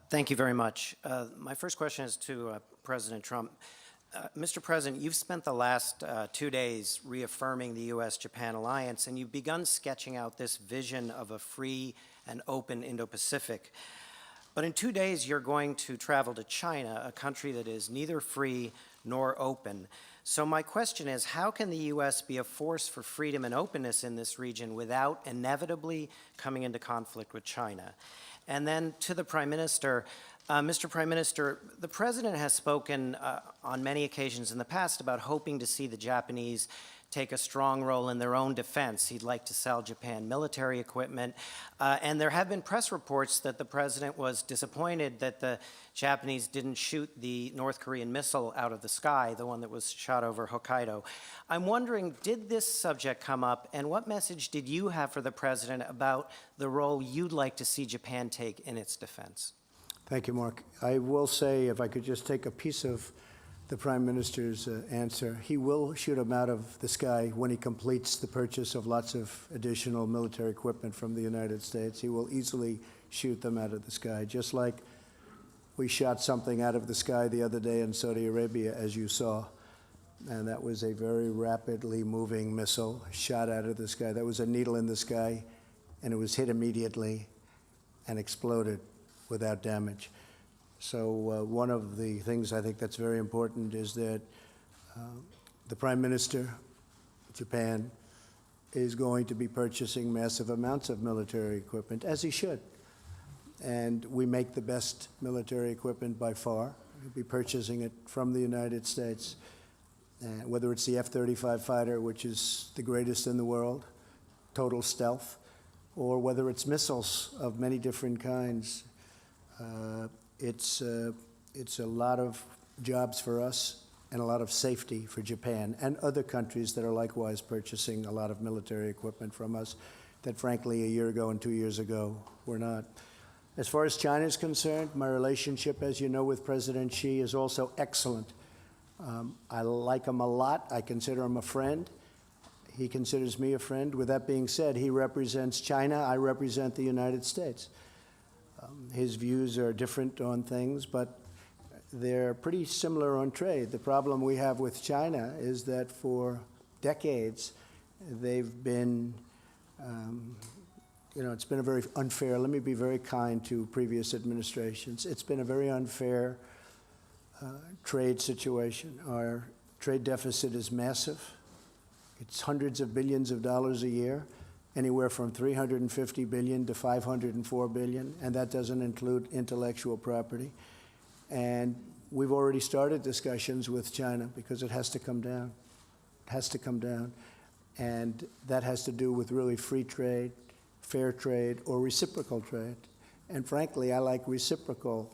Thank you very much. My first question is to President Trump. Mr. President, you've spent the last 2 days reaffirming the U.S.-Japan alliance, and you've begun sketching out this vision of a free and open Indo-Pacific. But in 2 days, you're going to travel to China, a country that is neither free nor open. So my question is, how can the U.S. be a force for freedom and openness in this region without inevitably coming into conflict with China? And then to the Prime Minister, Mr. Prime Minister, the President has spoken on many occasions in the past about hoping to see the Japanese take a strong role in their own defense. He'd like to sell Japan military equipment. And there have been press reports that the President was disappointed that the Japanese didn't shoot the North Korean missile out of the sky, the one that was shot over Hokkaido. I'm wondering, did this subject come up, and what message did you have for the President about the role you'd like to see Japan take in its defense? Thank you, Mark. I will say, if I could just take a piece of the Prime Minister's answer, he will shoot them out of the sky when he completes the purchase of lots of additional military equipment from the United States. He will easily shoot them out of the sky, just like we shot something out of the sky the other day in Saudi Arabia, as you saw. And that was a very rapidly moving missile shot out of the sky. That was a needle in the sky, and it was hit immediately and exploded without damage. So one of the things I think that's very important is that the Prime Minister of Japan is going to be purchasing massive amounts of military equipment, as he should. And we make the best military equipment by far. We'll be purchasing it from the United States, whether it's the F-35 fighter, which is the greatest in the world, total stealth, or whether it's missiles of many different kinds. It's a lot of jobs for us and a lot of safety for Japan and other countries that are likewise purchasing a lot of military equipment from us that, frankly, a year ago and 2 years ago were not. As far as China is concerned, my relationship, as you know, with President Xi is also excellent. I like him a lot. I consider him a friend. He considers me a friend. With that being said, he represents China. I represent the United States. His views are different on things, but they're pretty similar on trade. The problem we have with China is that for decades, they've been, it's been a very unfair, let me be very kind to previous administrations. It's been a very unfair trade situation. Our trade deficit is massive. It's hundreds of billions of dollars a year, anywhere from $350 billion to $504 billion, and that doesn't include intellectual property. And we've already started discussions with China because it has to come down. It has to come down. And that has to do with really free trade, fair trade, or reciprocal trade. And frankly, I like reciprocal